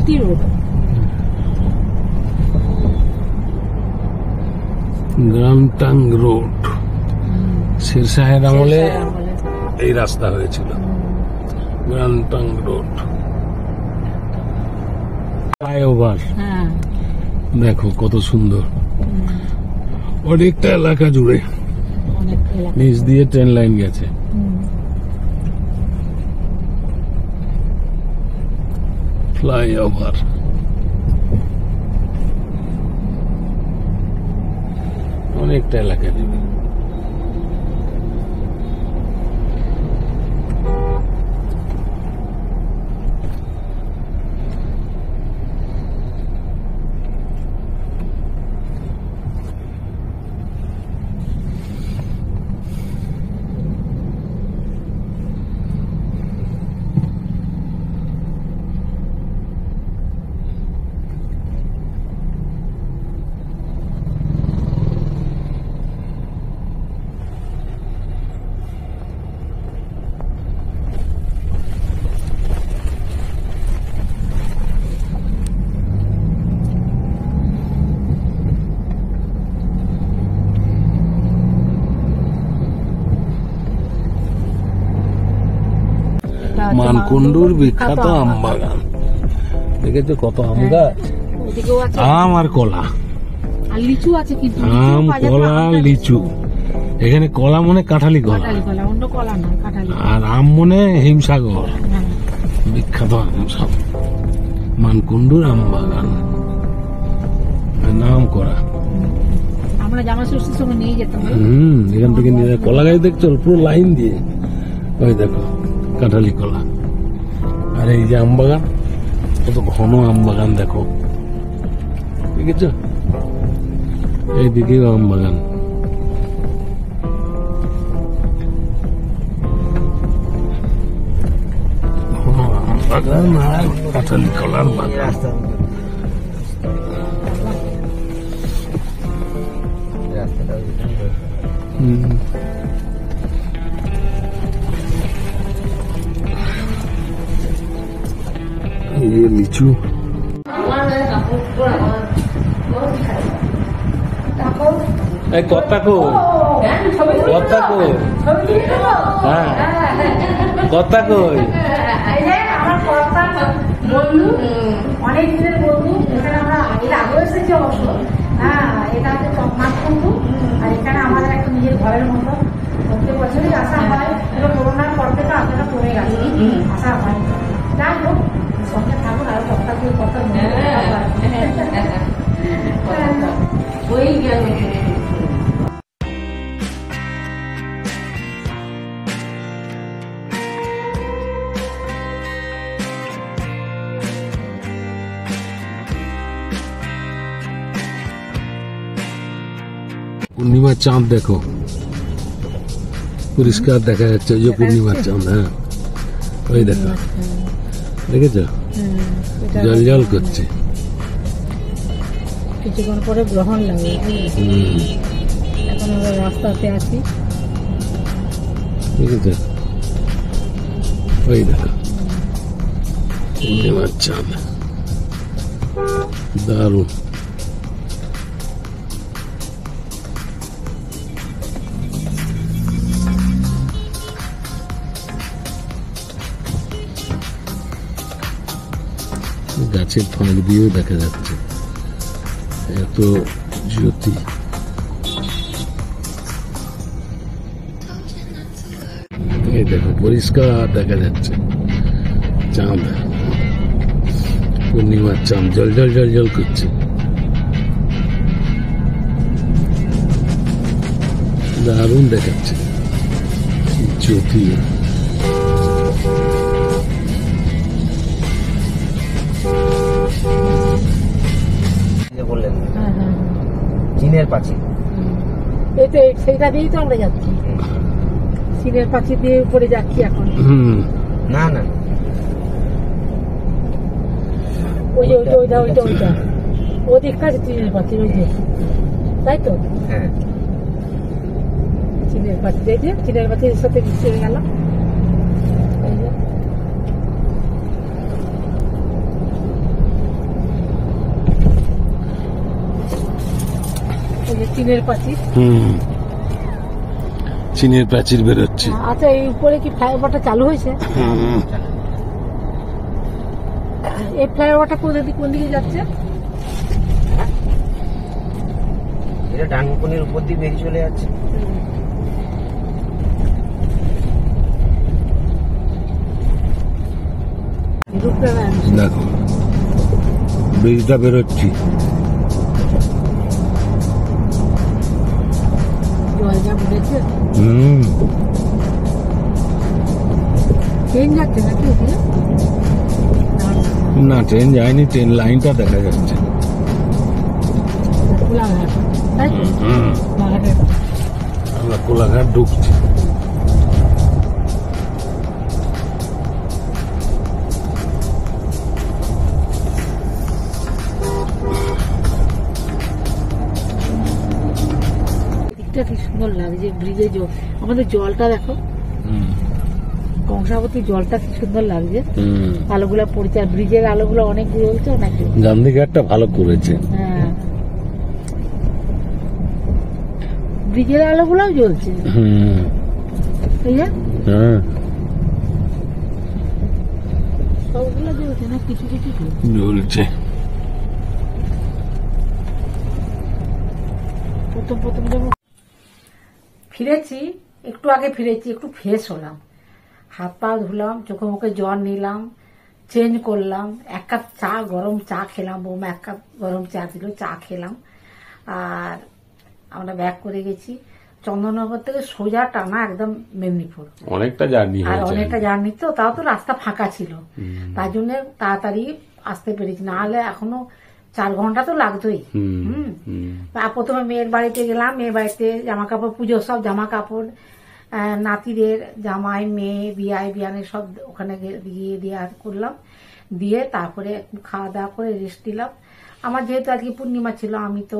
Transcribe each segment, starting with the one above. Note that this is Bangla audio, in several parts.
GT road, grand trunk road. শেরশাহের আমলে এই রাস্তা হয়েছিল, গ্রামটাং রোড। ফ্লাইওভার দেখো কত সুন্দর, অনেকটা এলাকা জুড়ে নিচ দিয়ে ট্রেন লাইন গেছে। ফ্লাইওভার অনেকটা এলাকা জুড়ে। মানকুণ্ডুর বিখ্যাত আম বাগান, দেখেছো কত আম গাছ, আম আর কলা, আর লিচু আছে, কিন্তু আম কলা লিচু। এখানে কলা মনে কাঁঠালি কলা, অন্য কলা না কাঁঠালি, আর আম মনে হিমসাগর, বিখ্যাত আম সব। মানকুণ্ডুর আম বাগান নাম করা। আমরা জামা ষষ্ঠীর সময় নিয়ে যেতাম। এখান থেকে নিয়ে কলা গাছ দেখছো পুরো লাইন দিয়ে, ওই দেখো কাঁঠালি কলা। আর এই যে আম বাগান, কত ঘন আম বাগান দেখো, দেখেছ? এইদিকেও আম বাগান। ঘন আম বাগান আর কাঁঠালি কলার বাগান। ये লিচু, কথা কো কথা কো, হ্যাঁ কথা কই, আমার বন্ধু, অনেক দিনের বন্ধু। এখানে আমরা এর আগেও এসেছি অবশ্য। হ্যাঁ, এটা হচ্ছে মানকুণ্ডু, আর এখানে আমাদের একটা নিজের ঘরের মতো প্রত্যেক বছরই আসা হয়। এটা করোনার পর থেকে আসাটা কমে গেছে, আসা হয়। যাই হোক, সঙ্গে থাকুন, আরো কথা দিয়ে কথা ওই গেল। পূর্ণিমার চাঁদ দেখো, পরিষ্কার দেখা যাচ্ছে, ওই যে পূর্ণিমার চাঁদ। হ্যাঁ, ওই দেখো, দেখেছ জল জল করছে। কিছুক্ষণ পরে গ্রহণ লাগে। এখন আমরা রাস্তাতে আছি, দেখেছ? ওই দেখো পূর্ণিমার চাঁদ, দারুণ। গাছের ফাঁক দিয়েও দেখা যাচ্ছে, এত জ্যোতি। এই দেখো পরিষ্কার দেখা যাচ্ছে চাঁদ, পূর্ণিমার চাঁদ জল জল জল জল করছে, দারুণ দেখাচ্ছে জ্যোতি। বললেন চীনের পাঁচিল, এই তো সেইটা দিয়েই তো আমরা যাচ্ছি, চীনের পাঁচিল দিয়ে উপরে যাচ্ছি এখন। না না, ওই যে ওইটা ওইটা ওইটা ওদিক কাছে চীনের পাঁচিল, ওই যে, তাই তো? হ্যাঁ, চীনের পাঁচিল, এই যে চীনের পাঁচিলের সাথে মিশে গেল। চীনের প্রাচীর। চীনের প্রাচীর বেরোচ্ছে। আচ্ছা, এই উপরে কি ফ্লাইওভারটা চালু হয়েছে? এই ফ্লাইওভারটা কোন দিকে যাচ্ছে? এটা ডানকুনির উপর দিয়ে বেরিয়ে চলে যাচ্ছে। দেখো ব্রিজটা বেরোচ্ছি। ট্রেন যাচ্ছে নাকি? না, ট্রেন যায়নি, ট্রেন লাইনটা দেখা যাচ্ছে। আমরা কোলাঘাট ঢুকছি। কি সুন্দর লাগছে ব্রিজে, আমাদের জলটা দেখো, কংসাবতী জলটা কি সুন্দর লাগছে। আলোগুলা পড়ছে, আর ব্রিজের আলোগুলো অনেক জ্বলছে নাকি। গান্ধীঘাটটা ভালো করেছে। হ্যাঁ, ব্রিজের আলোগুলাও জ্বলছে। সবগুলো জ্বলছে না, কিছু কিছু জ্বলছে। প্রথম যখন ফিরেছি, একটু আগে ফিরেছি, একটু ফ্রেশ হলাম, হাত পা ধুলাম, চোখে মুখে জল নিলাম, চেঞ্জ করলাম, 1 কাপ চা, গরম চা খেলাম, বৌমা 1 কাপ গরম চা দিল, চা খেলাম। আর আমরা ব্যাক করে গেছি চন্দননগর থেকে সোজা টানা একদম মেদিনীপুর। অনেকটা জার্নি, আর অনেকটা জার্নি, তো তাও তো রাস্তা ফাঁকা ছিল, তার জন্য তাড়াতাড়ি আসতে পেরেছি, না হলে এখনো 4 ঘন্টা তো লাগতোই। প্রথমে মেয়ের বাড়িতে গেলাম, মেয়ের বাড়িতে জামা কাপড়, পুজোর সব জামা কাপড়, নাতিদের জামাই, মেয়ে, বিয়ানের সব ওখানে গিয়ে দিয়ে করলাম, দিয়ে তারপরে একটু খাওয়া দাওয়া করে রেস্ট দিলাম। আমার যেহেতু আজকে পূর্ণিমা ছিল, আমি তো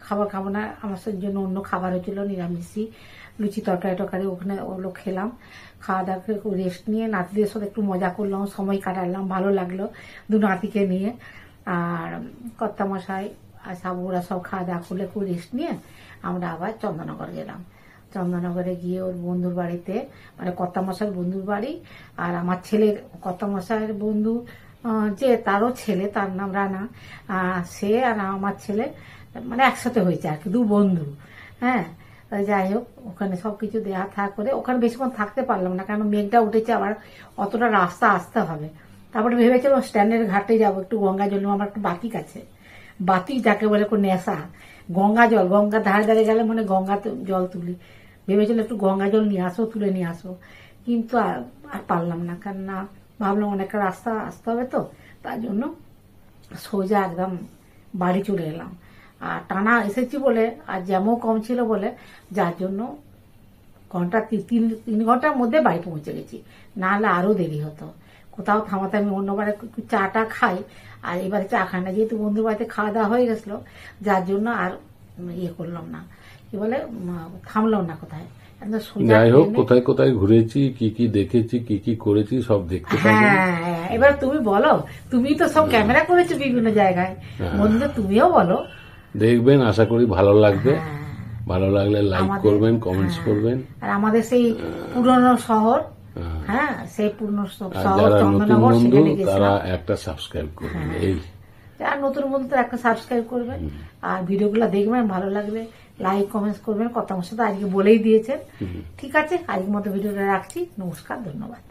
খাবার খাবো না, আমার জন্য অন্য খাবার হয়েছিল, নিরামিষই, লুচি তরকারি ওখানে ওগুলো খেলাম। খাওয়া দাওয়া করে রেস্ট নিয়ে নাতিদের সাথে একটু মজা করলাম, সময় কাটালাম, ভালো লাগলো 2 নাতিকে নিয়ে। আর কর্তামশাই আর সাবুরা সব খাওয়া দাওয়া করলে খুব রেস্ট নিয়ে আমরা আবার চন্দননগর গেলাম। চন্দননগরে গিয়ে ওর বন্ধুর বাড়িতে, মানে কর্তামশাইয়ের বন্ধুর বাড়ি, আর আমার ছেলের, কর্তামশাইয়ের বন্ধু যে তারও ছেলে, তার নাম রানা, সে আর আমার ছেলে মানে একসাথে হয়েছে আর কি, 2 বন্ধু। হ্যাঁ, যাই হোক, ওখানে সবকিছু দেয়া থাক করে ওখানে বেশিক্ষণ থাকতে পারলাম না, কারণ মেঘটা উঠেছে, আবার অতটা রাস্তা আসতে হবে। তারপরে ভেবেছিলাম স্ট্যান্ডের ঘাটে যাবো, একটু গঙ্গা জল, আমার একটু বাতিক আছে, বাতিক যাকে বলে কোন নেশা, গঙ্গা জল, গঙ্গার ধারে গেলে মানে গঙ্গা জল তুলি, ভেবেছিলাম একটু গঙ্গা জল নিয়ে আসো, তুলে নিয়ে আসো, কিন্তু আর পারলাম না, কারণ না ভাবলাম অনেকটা রাস্তা আসতে হবে, তো তার জন্য সোজা একদম বাড়ি চলে এলাম। আর টানা এসেছি বলে, আর জ্যামও কম ছিল বলে, যার জন্য ঘন্টা 3 ঘন্টার মধ্যে বাড়ি পৌঁছে গেছি, না হলে আরো দেরি হতো। কোথাও থামাতে আমি অন্যবারে চাটা খাই, আর এবারে চা খাই না, যেহেতু বন্ধুর বাড়িতে খাওয়া দাওয়া হয়ে গেছিল, যার জন্য আর ইয়ে করলাম না, কি বলে, থামলাম না কোথায়। যাই হোক, কোথায় কোথায় ঘুরেছি, কি কি দেখেছি, কি কি করেছি সব দেখতে পাবেন। হ্যাঁ, এবার তুমি বলো, তুমি তো সব ক্যামেরা করেছো বিভিন্ন জায়গায়, বন্ধু তুমিও বলো, দেখবেন, আশা করি ভালো লাগবে। ভালো লাগলে লাইক করবেন, কমেন্টস করবেন। আর আমাদের সেই পুরনো শহর, হ্যাঁ, সেই পুরনো শহর চন্দননগর, সেখানে তারা একটা সাবস্ক্রাইব করবেন। এই আর নতুন বন্ধু তো একটা সাবস্ক্রাইব করবেন, আর ভিডিওগুলো দেখবেন, ভালো লাগলে লাইক কমেন্টস করবেন। কথা আমার সাথে আজকে বলেই দিয়েছেন। ঠিক আছে, আজকের মতো ভিডিওটা রাখছি। নমস্কার, ধন্যবাদ।